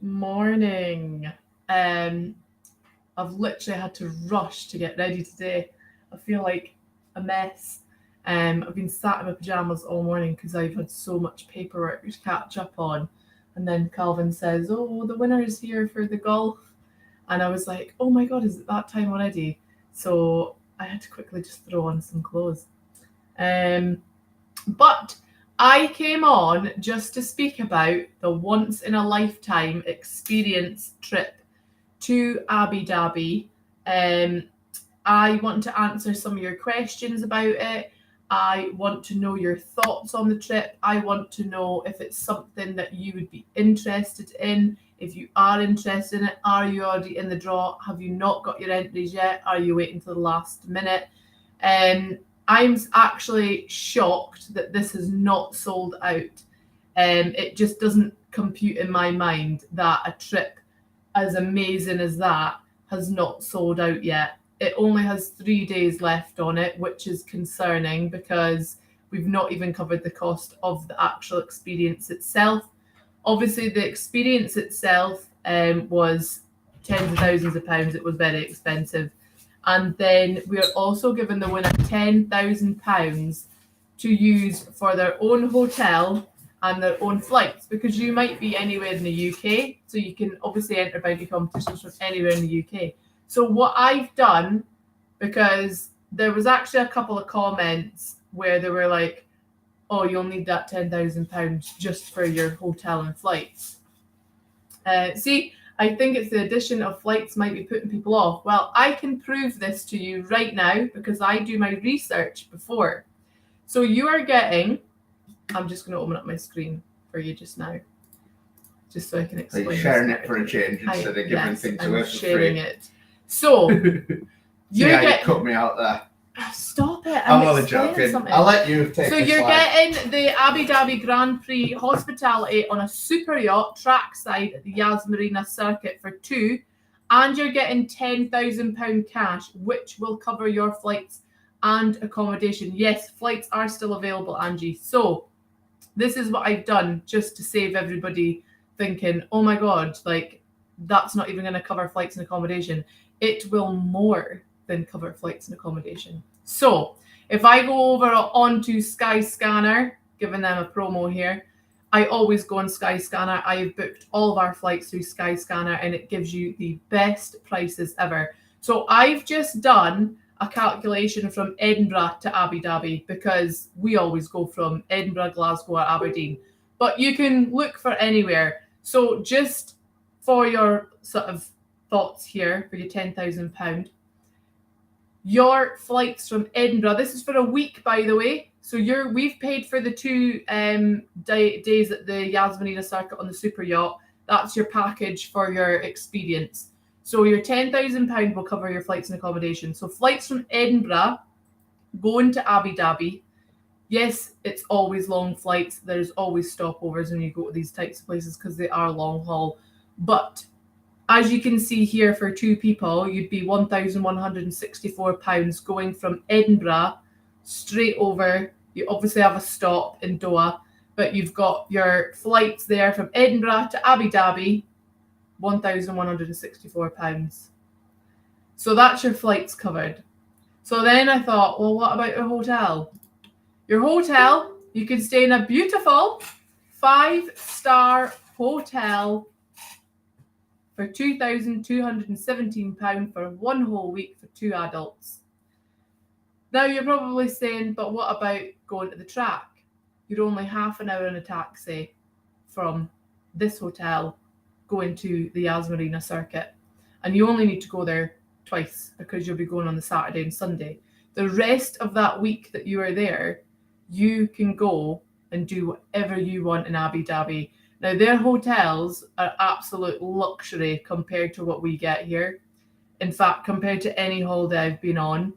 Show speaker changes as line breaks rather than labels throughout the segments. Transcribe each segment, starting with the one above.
Morning. I've literally had to rush to get ready today. I feel like a mess. I've been sat in my pajamas all morning because I've had so much paperwork to catch up on. And then Calvin says, "Oh, the winner is here for the golf." And I was like, "Oh my God, is it that time already?" So I had to quickly just throw on some clothes. Um, but I came on just to speak about the once in a lifetime experience trip to Abu Dhabi. Um, I want to answer some of your questions about it. I want to know your thoughts on the trip. I want to know if it's something that you would be interested in. If you are interested in it, are you already in the draw? Have you not got your entries yet? Are you waiting till the last minute? Um, I'm actually shocked that this is not sold out. It just doesn't compute in my mind that a trip as amazing as that has not sold out yet. It only has 3 days left on it, which is concerning because we've not even covered the cost of the actual experience itself. Obviously, the experience itself was tens of thousands of pounds. It was very expensive. And then we are also given the winner £10,000 to use for their own hotel and their own flights, because you might be anywhere in the UK, so you can obviously enter bounty competitions from anywhere in the UK. So what I've done, because there was actually a couple of comments where they were like, "Oh, you'll need that £10,000 just for your hotel and flights." See, I think it's the addition of flights might be putting people off. Well, I can prove this to you right now because I do my research before. So you are getting, I'm just going to open up my screen for you just now, just so I can explain.
Are you sharing it for a change instead of giving
yes,
things
I'm
away for
sharing
free?
it. So
you cut me out there.
Stop it!
I'm only joking.
Something.
I'll let you take.
So you're getting the Abu Dhabi Grand Prix hospitality on a super yacht trackside at the Yas Marina circuit for two, and you're getting £10,000 cash, which will cover your flights and accommodation. Yes, flights are still available, Angie. So this is what I've done just to save everybody thinking, "Oh my God, like that's not even going to cover flights and accommodation." It will more than cover flights and accommodation. So if I go over onto Skyscanner, giving them a promo here, I always go on Skyscanner. I have booked all of our flights through Skyscanner and it gives you the best prices ever. So I've just done a calculation from Edinburgh to Abu Dhabi because we always go from Edinburgh, Glasgow, or Aberdeen. But you can look for anywhere. So just for your sort of thoughts here for your £10,000, your flights from Edinburgh, this is for a week, by the way. So we've paid for the 2 days at the Yas Marina circuit on the super yacht. That's your package for your experience. So your £10,000 will cover your flights and accommodation. So flights from Edinburgh going to Abu Dhabi. Yes, it's always long flights. There's always stopovers when you go to these types of places because they are long haul. But as you can see here, for two people, you'd be £1,164 going from Edinburgh straight over. You obviously have a stop in Doha, but you've got your flights there from Edinburgh to Abu Dhabi, £1,164. So that's your flights covered. So then I thought, well, what about your hotel? Your hotel, you can stay in a beautiful 5-star hotel for £2,217 for one whole week for 2 adults. Now you're probably saying, but what about going to the track? You're only half an hour in a taxi from this hotel going to the Yas Marina circuit. And you only need to go there twice because you'll be going on the Saturday and Sunday. The rest of that week that you are there, you can go and do whatever you want in Abu Dhabi. Now, their hotels are absolute luxury compared to what we get here. In fact, compared to any holiday I've been on,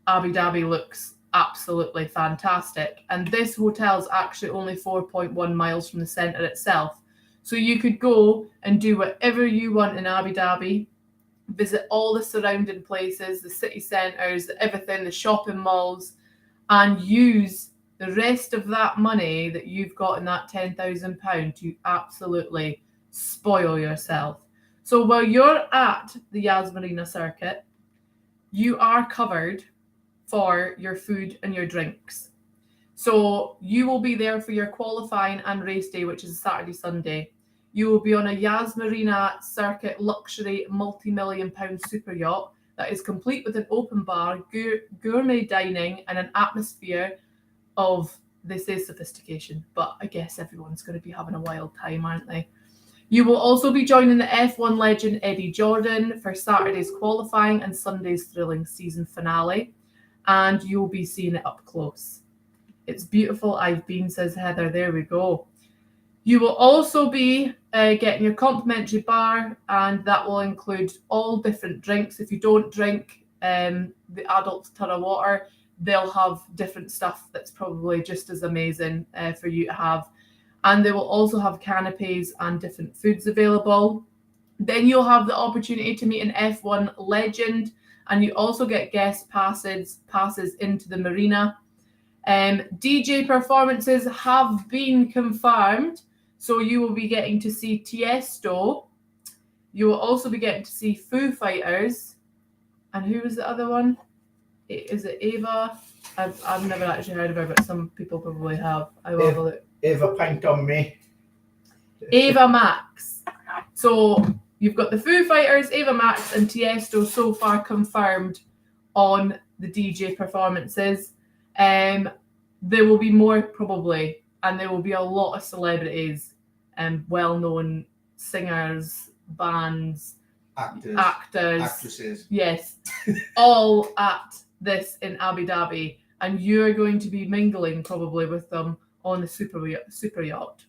Abu Dhabi looks absolutely fantastic. And this hotel is actually only 4.1 miles from the centre itself. So you could go and do whatever you want in Abu Dhabi, visit all the surrounding places, the city centres, everything, the shopping malls, and use the rest of that money that you've got in that £10,000 to absolutely spoil yourself. So while you're at the Yas Marina circuit, you are covered for your food and your drinks. So you will be there for your qualifying and race day, which is Saturday, Sunday. You will be on a Yas Marina circuit luxury multi-million pound super yacht that is complete with an open bar, gourmet dining, and an atmosphere of, they say, sophistication. But I guess everyone's going to be having a wild time, aren't they? You will also be joining the F1 legend Eddie Jordan for Saturday's qualifying and Sunday's thrilling season finale. And you'll be seeing it up close. It's beautiful. I've been, says Heather. There we go. You will also be getting your complimentary bar, and that will include all different drinks. If you don't drink the adult Tara water, they'll have different stuff that's probably just as amazing for you to have. And they will also have canapes and different foods available. Then you'll have the opportunity to meet an F1 legend, and you also get guest passes into the marina. DJ performances have been confirmed, so you will be getting to see Tiesto. You will also be getting to see Foo Fighters. And who was the other one? Is it Ava? I've never actually heard of her, but some people probably have. I will have a look.
Ava Pint on me.
Ava Max. So you've got the Foo Fighters, Ava Max, and Tiesto so far confirmed on the DJ performances. There will be more probably, and there will be a lot of celebrities and well-known singers, bands,
Actors.
actresses, yes, all at this in Abu Dhabi, and you're going to be mingling probably with them on the super yacht.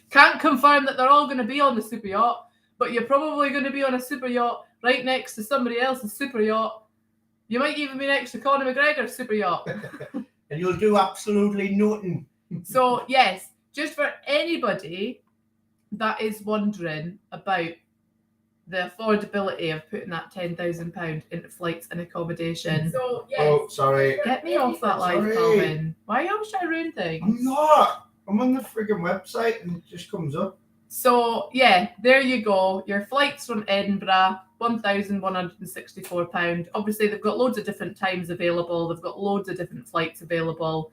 Can't confirm that they're all going to be on the super yacht, but you're probably going to be on a super yacht right next to somebody else's super yacht. You might even be next to Conor McGregor's super yacht.
And you'll do absolutely nothing.
So, yes, just for anybody that is wondering about the affordability of putting that £10,000 into flights and accommodation. So, yes.
Oh, sorry.
Get me off that live,
Sorry.
Calvin. Why are you always trying to ruin things?
I'm not. I'm on the friggin' website and it just comes up.
So, yeah, there you go. Your flights from Edinburgh, £1,164. Obviously, they've got loads of different times available. They've got loads of different flights available.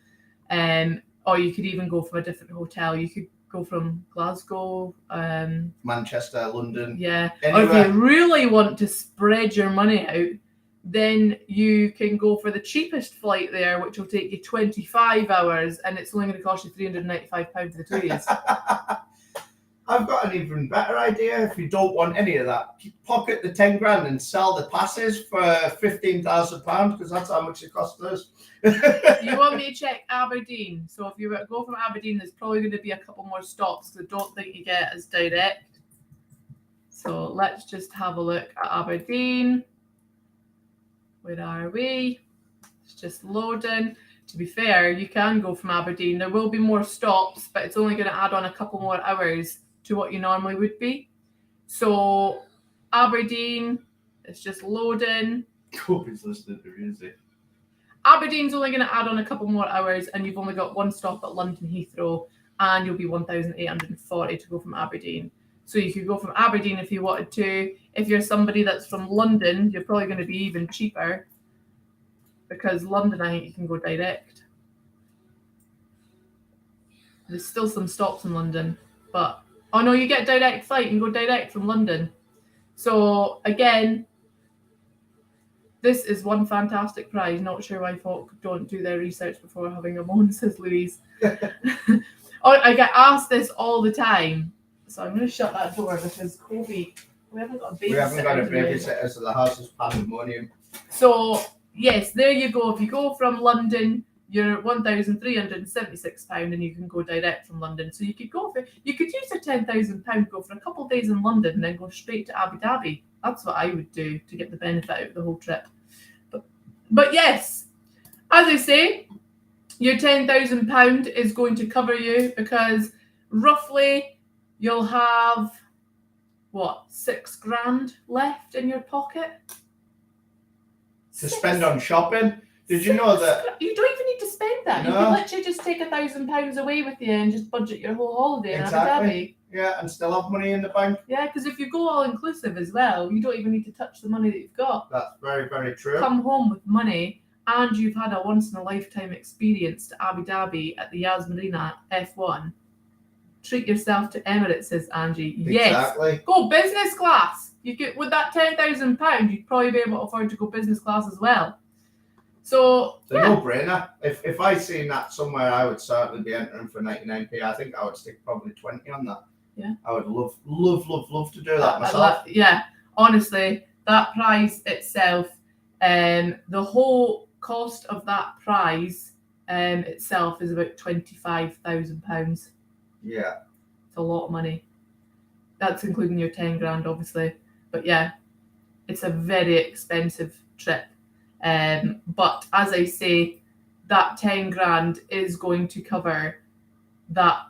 Or you could even go from a different hotel. You could go from Glasgow.
Manchester, London.
Yeah.
Anywhere.
Or if you really want to spread your money out, then you can go for the cheapest flight there, which will take you 25 hours, and it's only going to cost you £395 for the 2 days.
I've got an even better idea. If you don't want any of that, pocket the 10 grand and sell the passes for £15,000 because that's how much it cost us.
You want me to check Aberdeen? So if you were to go from Aberdeen, there's probably going to be a couple more stops because I don't think you get as direct. So let's just have a look at Aberdeen. Where are we? It's just loading. To be fair, you can go from Aberdeen. There will be more stops, but it's only going to add on a couple more hours to what you normally would be. So Aberdeen, it's just loading.
Kobe's listening to music.
Aberdeen's only going to add on a couple more hours, and you've only got one stop at London Heathrow, and you'll be 1,840 to go from Aberdeen. So you could go from Aberdeen if you wanted to. If you're somebody that's from London, you're probably going to be even cheaper because London, I think you can go direct. There's still some stops in London, but oh no, you get direct flight. You can go direct from London. So again, this is one fantastic prize. Not sure why folk don't do their research before having them on, says Louise. I get asked this all the time. So I'm going to shut that door because Kobe, we haven't got a babysitter.
We haven't got a
today.
babysitter, so the house is pandemonium.
So yes, there you go. If you go from London, you're £1,376, and you can go direct from London. So you could use your £10,000, go for a couple of days in London, and then go straight to Abu Dhabi. That's what I would do to get the benefit out of the whole trip. But yes, as I say, your £10,000 is going to cover you because roughly you'll have what, £6,000 left in your pocket
To spend on shopping. Did you know that?
You don't even need to spend that. You
No.
can literally just take £1,000 away with you and just budget your whole holiday in Abu
Exactly.
Dhabi.
Yeah, and still have money in the bank.
Yeah, because if you go all inclusive as well, you don't even need to touch the money that you've got.
That's very, very true.
Come home with money, and you've had a once in a lifetime experience to Abu Dhabi at the Yas Marina F1. Treat yourself to Emirates, says Angie. Yes.
Exactly.
Go business class. You could, with that £10,000, you'd probably be able to afford to go business class as well. So
It's a no-brainer. If I seen that somewhere, I would certainly be entering for 99p. I think I would stick probably 20 on that.
Yeah.
I would love to do that myself.
Yeah, honestly, that prize itself, the whole cost of that prize itself is about £25,000.
Yeah.
It's a lot of money. That's including your 10 grand, obviously. But yeah, it's a very expensive trip. But as I say, that 10 grand is going to cover that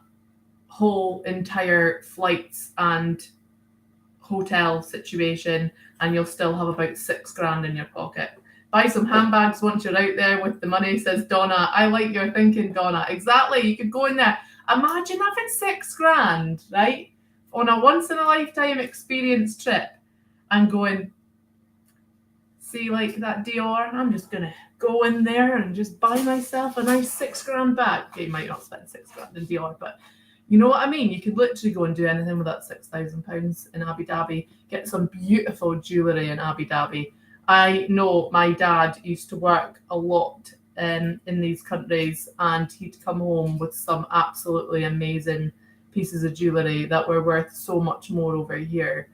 whole entire flights and hotel situation, and you'll still have about 6 grand in your pocket. Buy some handbags once you're out there with the money, says Donna. I like your thinking, Donna. Exactly. You could go in there. Imagine having 6 grand, right? On a once in a lifetime experience trip and going, see, like that Dior, I'm just going to go in there and just buy myself a nice 6 grand bag. Okay, you might not spend 6 grand in Dior, but you know what I mean? You could literally go and do anything with that £6,000 in Abu Dhabi. Get some beautiful jewellery in Abu Dhabi. I know my dad used to work a lot in these countries, and he'd come home with some absolutely amazing pieces of jewellery that were worth so much more over here.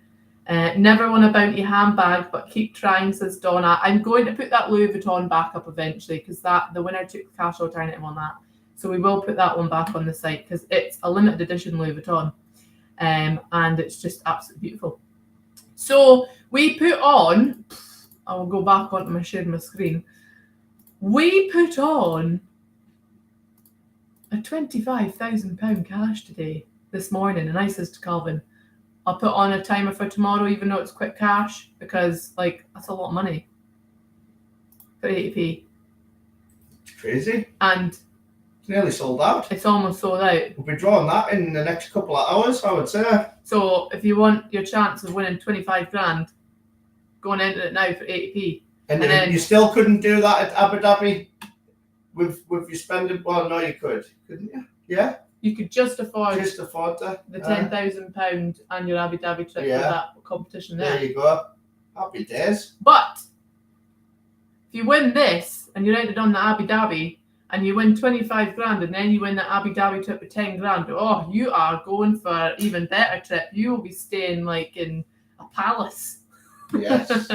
Never won a Bounty handbag, but keep trying, says Donna. I'm going to put that Louis Vuitton back up eventually, because the winner took the cash alternative on that. So we will put that one back on the site, because it's a limited edition Louis Vuitton, and it's just absolutely beautiful. So we put on, I will go back onto my screen. We put on a £25,000 cash today, this morning, and I says to Calvin, I'll put on a timer for tomorrow, even though it's quick cash, because that's a lot of money for 80p.
It's crazy.
And
it's nearly sold out.
It's almost sold out.
We'll be drawing that in the next couple of hours, I would say.
So if you want your chance of winning 25 grand, go and enter it now for 80p.
And then you still couldn't do that at Abu Dhabi with your spending. Well, no, you could, couldn't you? Yeah.
You could just afford
that.
The £10,000 and your Abu Dhabi trip for that competition there.
There you go. Happy days.
But if you win this and you're entered on the Abu Dhabi and you win 25 grand and then you win the Abu Dhabi trip with 10 grand, oh, you are going for an even better trip. You will be staying in a palace.
Yes.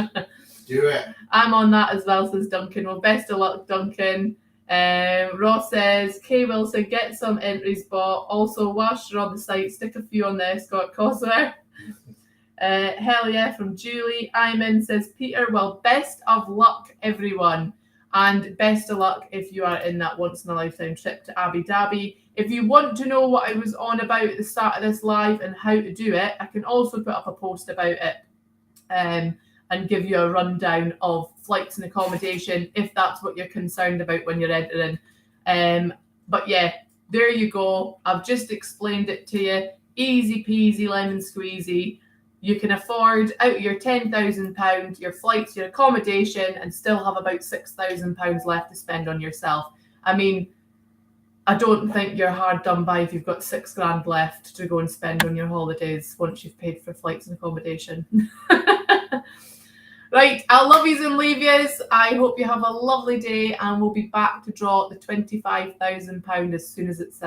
Do it.
I'm on that as well, says Duncan. Well, best of luck, Duncan. Ross says, Kay Wilson, get some entries bought. Also, whilst you're on the site, stick a few on the Escort Cosworth. Hell yeah, from Julie. Iman says, Peter, well, best of luck, everyone. And best of luck if you are in that once-in-a-lifetime trip to Abu Dhabi. If you want to know what I was on about at the start of this live and how to do it, I can also put up a post about it. And give you a rundown of flights and accommodation if that's what you're concerned about when you're entering. But yeah, there you go. I've just explained it to you. Easy peasy, lemon squeezy. You can afford out of your £10,000, your flights, your accommodation, and still have about £6,000 left to spend on yourself. I mean, I don't think you're hard done by if you've got 6 grand left to go and spend on your holidays once you've paid for flights and accommodation. Right, I'll love yous and leave yous. I hope you have a lovely day, and we'll be back to draw the £25,000 as soon as it sells.